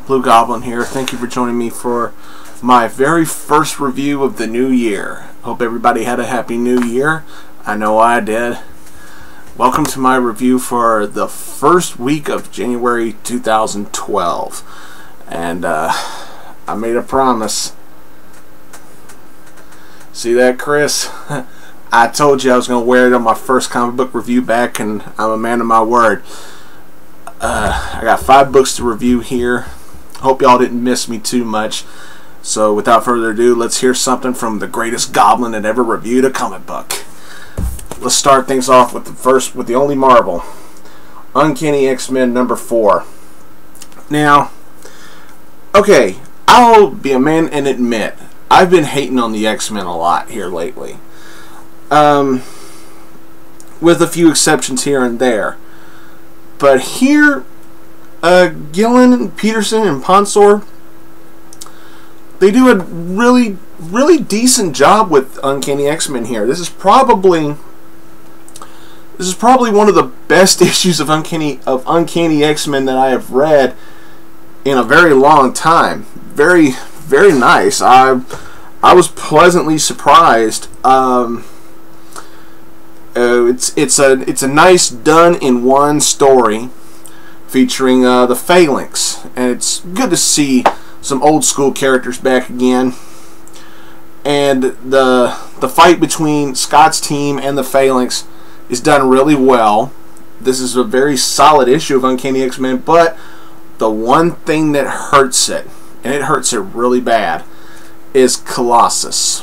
Blugoblin here. Thank you for joining me for my very first review of the new year. Hope everybody had a happy new year. I know I did. Welcome to my review for the first week of January 2012. And I made a promise. See that, Chris? I told you I was going to wear it on my first comic book review back, and I'm a man of my word. I got 5 books to review here. Hope y'all didn't miss me too much. So without further ado, let's hear something from the greatest goblin that ever reviewed a comic book. Let's start things off with the only Marvel, Uncanny XMen number 4. Now, okay, I'll be a man and admit I've been hating on the X-Men a lot here lately, with a few exceptions here and there. But here, Gillen, Peterson, and Ponsor, they do a really decent job with Uncanny X-Men here. This is probably one of the best issues of Uncanny X-Men that I have read in a very long time. Very nice. I was pleasantly surprised. It's a nice done-in-one story featuring the Phalanx, and it's good to see some old school characters back again. And the fight between Scott's team and the Phalanx is done really well. This is a very solid issue of Uncanny X-Men, but the one thing that hurts it, and it hurts it really bad, is Colossus.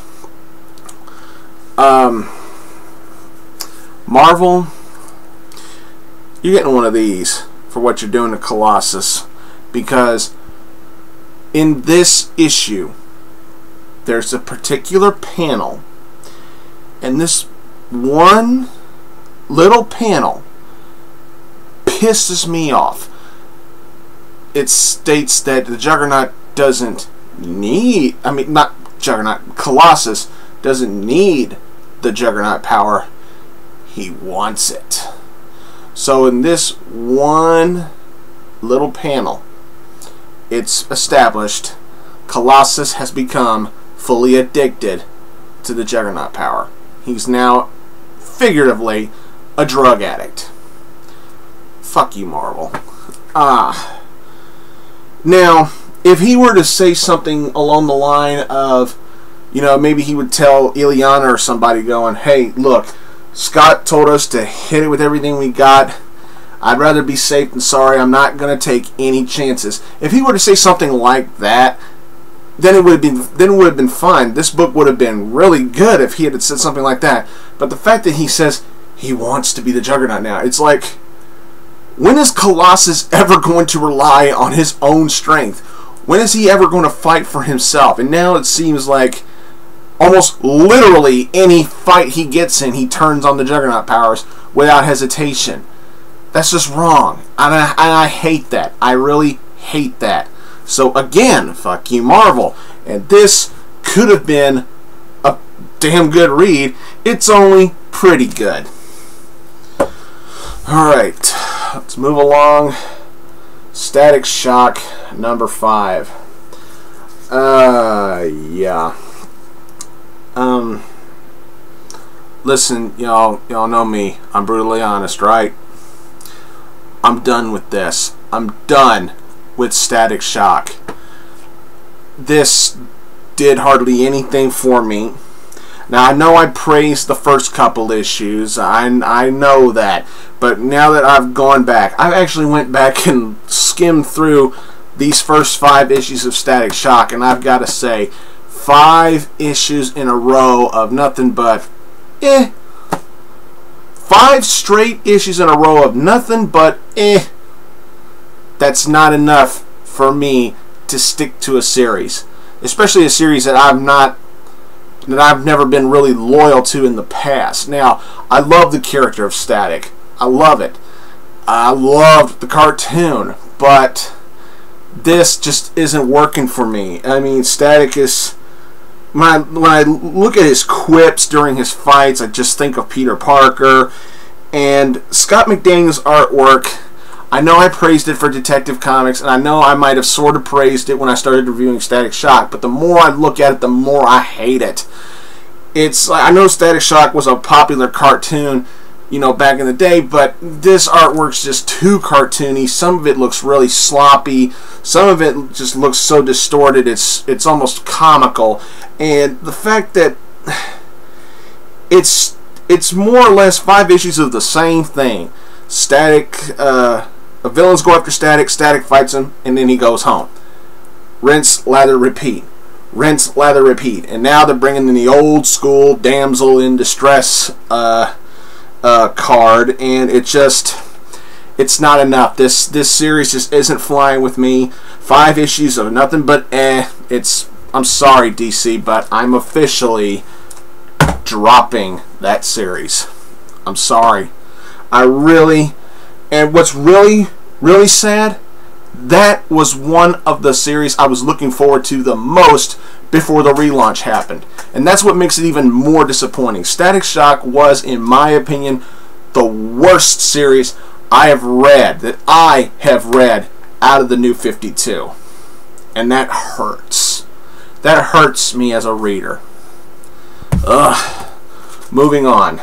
Marvel, you're getting one of these for what you're doing to Colossus, because in this issue there's a particular panel, and this one little panel pisses me off. It states that the Juggernaut doesn't need, Colossus doesn't need the Juggernaut power. He wants it. So in this one little panel, it's established Colossus has become fully addicted to the Juggernaut power. He's now, figuratively, a drug addict. Fuck you, Marvel. Now, if he were to say something along the line of, maybe he would tell Ileana or somebody going, hey, look, Scott told us to hit it with everything we got. I'd rather be safe than sorry. I'm not going to take any chances. If he were to say something like that, then it would have been fine. This book would have been really good if he had said something like that. But the fact that he says he wants to be the Juggernaut now, it's like, when is Colossus ever going to rely on his own strength? When is he ever going to fight for himself? And now it seems like almost literally any fight he gets in, he turns on the Juggernaut powers without hesitation. That's just wrong. And I hate that. I really hate that. So again, fuck you, Marvel. And this could have been a damn good read. It's only pretty good. Alright, let's move along. Static Shock number 5. Yeah. Listen, y'all know me. I'm brutally honest, right? I'm done with this. I'm done with Static Shock. This did hardly anything for me. Now, I know I praised the first couple issues. I know that. But now that I've gone back, I actually went back and skimmed through these first 5 issues of Static Shock, and I've got to say, 5 issues in a row of nothing but 5 straight issues in a row of nothing but That's not enough for me to stick to a series, especially a series that I've never been really loyal to in the past. Now, I love the character of Static. I love it. I loved the cartoon, but this just isn't working for me. I mean, Static is, when I look at his quips during his fights, I just think of Peter Parker. And Scott McDaniel's artwork, I know I praised it for Detective Comics, and I know I might have sort of praised it when I started reviewing Static Shock, but the more I look at it, the more I hate it. It's like, I know Static Shock was a popular cartoon, you know, back in the day, but this artwork's just too cartoony. Some of it looks really sloppy. Some of it just looks so distorted, it's almost comical. And the fact that it's more or less 5 issues of the same thing. Static, the villains go after Static, Static fights him, and then he goes home. Rinse, lather, repeat. Rinse, lather, repeat. And now they're bringing in the old school damsel in distress card, and it's not enough. This series just isn't flying with me. 5 issues of nothing but I'm sorry, DC, but I'm officially dropping that series. I'm sorry. And what's really, really sad, that was one of the series I was looking forward to the most before the relaunch happened. And that's what makes it even more disappointing. Static Shock was, in my opinion, the worst series I have read out of the New 52. And that hurts. That hurts me as a reader. Ugh. Moving on.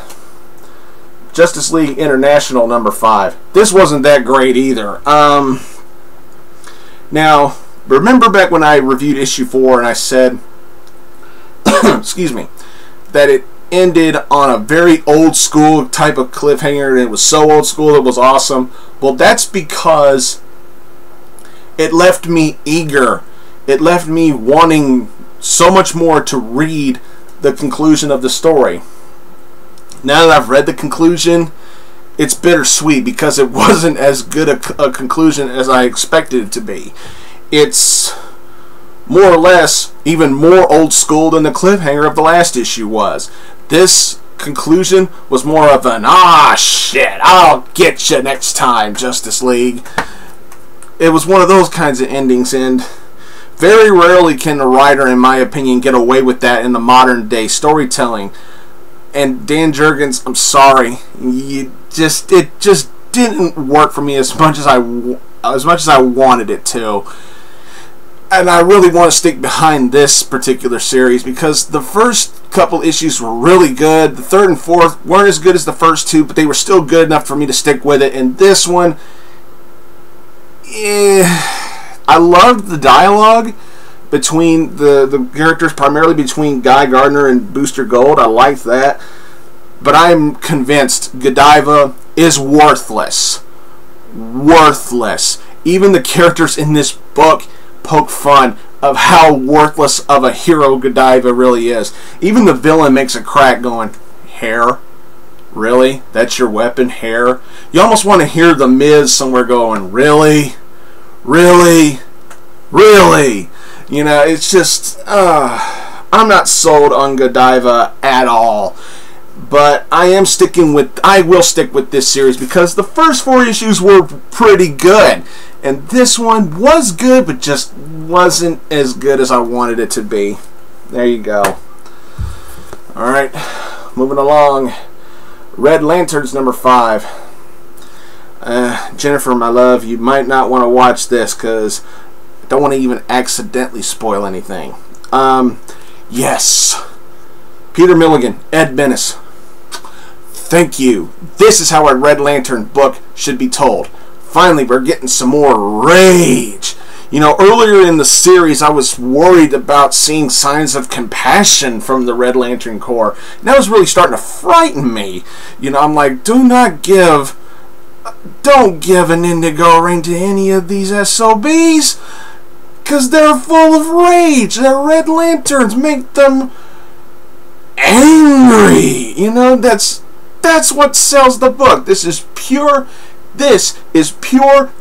Justice League International number 5. This wasn't that great either. Now, remember back when I reviewed issue 4 and I said, excuse me, that it ended on a very old school type of cliffhanger, and it was so old school it was awesome. Well, that's because it left me eager. It left me wanting so much more to read the conclusion of the story. Now that I've read the conclusion, it's bittersweet because it wasn't as good a conclusion as I expected it to be. It's more or less even more old school than the cliffhanger of the last issue was. This conclusion was more of an, ah shit, I'll get you next time, Justice League. It was one of those kinds of endings, and very rarely can a writer, in my opinion, get away with that in the modern day storytelling. And Dan Jurgens, I'm sorry, it just didn't work for me as much as I wanted it to. And I really want to stick behind this particular series because the first couple issues were really good. The third and fourth weren't as good as the first two, but they were still good enough for me to stick with it. And this one, I loved the dialogue between the characters, primarily between Guy Gardner and Booster Gold. I liked that. But I'm convinced Godiva is worthless. Worthless. Even the characters in this book poke fun of how worthless of a hero Godiva really is. Even the villain makes a crack going, hair? Really? That's your weapon? Hair? You almost want to hear the Miz somewhere going, really? Really? Really? You know, it's just, I'm not sold on Godiva at all. But I will stick with this series because the first 4 issues were pretty good. And this one was good, but just wasn't as good as I wanted it to be. There you go. Alright, moving along. Red Lanterns number 5. Jennifer, my love, you might not want to watch this because I don't want to even accidentally spoil anything. Yes. Peter Milligan, Ed Benes. Thank you. This is how a Red Lantern book should be told. Finally, we're getting some more rage. You know, earlier in the series, I was worried about seeing signs of compassion from the Red Lantern Corps. And that was really starting to frighten me. You know, I'm like, don't give an indigo ring to any of these SOBs. Because they're full of rage. They're Red Lanterns. Make them angry. You know, that's what sells the book. This is pure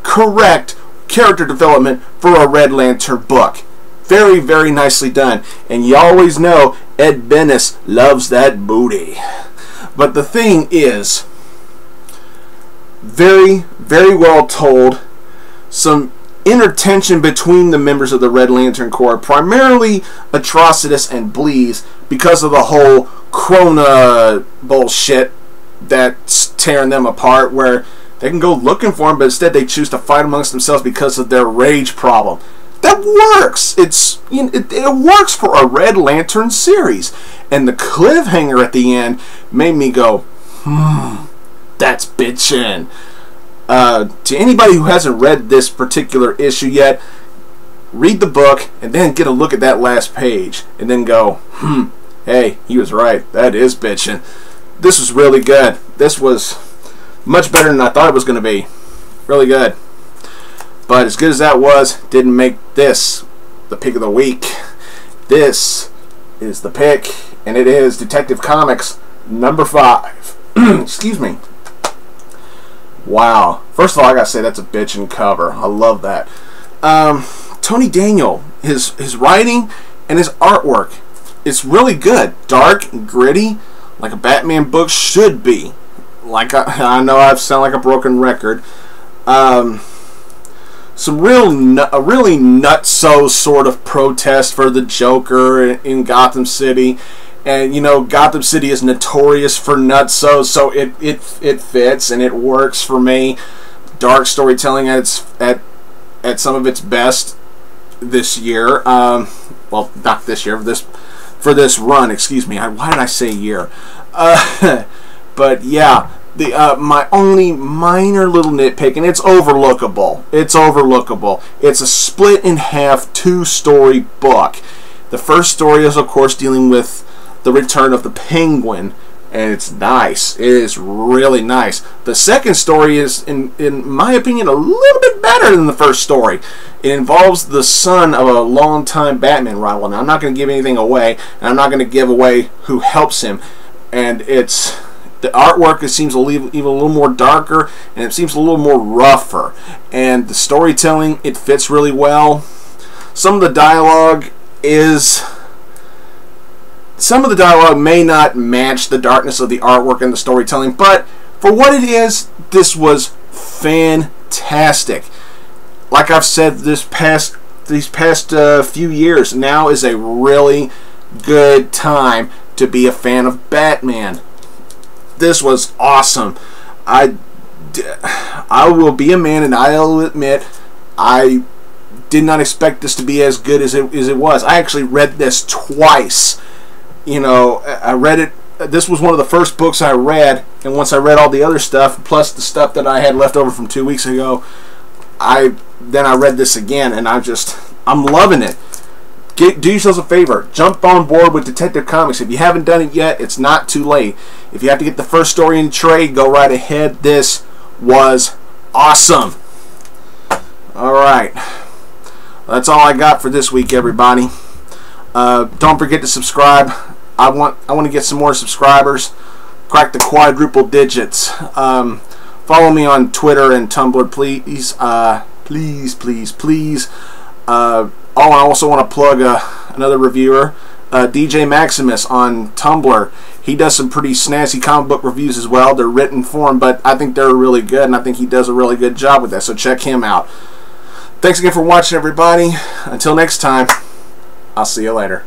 correct character development for a Red Lantern book. Very, very nicely done. And you always know Ed Benes loves that booty. But the thing is, very, very well told. Some inner tension between the members of the Red Lantern Corps, primarily Atrocitus and Bleeze, because of the whole Krona bullshit that's tearing them apart, where They can go looking for him, but instead they choose to fight amongst themselves because of their rage problem. That works. It works for a Red Lantern series. And the cliffhanger at the end made me go, that's bitchin'. To anybody who hasn't read this particular issue yet, read the book and then get a look at that last page and then go, hey, he was right. That is bitchin'. This was really good. This was much better than I thought it was going to be. Really good. But as good as that was, didn't make this the pick of the week. This is the pick, and it is Detective Comics number 5. Excuse me. Wow. First of all, I gotta say that's a bitchin' cover. I love that. Tony Daniel, his writing and his artwork, it's really good. Dark and gritty, like a Batman book should be. Like I know I sound like a broken record. A really nutso sort of protest for the Joker in Gotham City, and you know Gotham City is notorious for nutso, so it fits and it works for me. Dark storytelling at some of its best this year. Well, not this year, for this run. Excuse me. Why did I say year? But yeah. My only minor little nitpick, and it's overlookable. It's overlookable. It's a split in half 2-story book. The first story is, of course, dealing with the return of the Penguin, and it's nice. It is really nice. The second story is, in my opinion, a little bit better than the first story. It involves the son of a longtime Batman rival. Now, I'm not going to give anything away, and I'm not going to give away who helps him. And the artwork, it seems even a little more darker, and it seems a little more rougher. And the storytelling, it fits really well. Some of the dialogue may not match the darkness of the artwork and the storytelling, but for what it is, this was fantastic. Like I've said, these past few years, now is a really good time to be a fan of Batman. This was awesome. I will be a man, and I'll admit I did not expect this to be as good as it was. I actually read this twice. You know, I read it. This was one of the first books I read, and once I read all the other stuff, plus the stuff that I had left over from 2 weeks ago, then I read this again, and I'm loving it. Do yourselves a favor. Jump on board with Detective Comics. If you haven't done it yet, it's not too late. If you have to get the first story in trade, go right ahead. This was awesome. Alright. That's all I got for this week, everybody. Don't forget to subscribe. I want to get some more subscribers. Crack the quadruple digits. Follow me on Twitter and Tumblr, please. Please. Oh, I also want to plug another reviewer, DJ Maximus on Tumblr. He does some pretty snazzy comic book reviews as well. They're written form, but I think they're really good, and I think he does a really good job with that, so check him out. Thanks again for watching, everybody. Until next time, I'll see you later.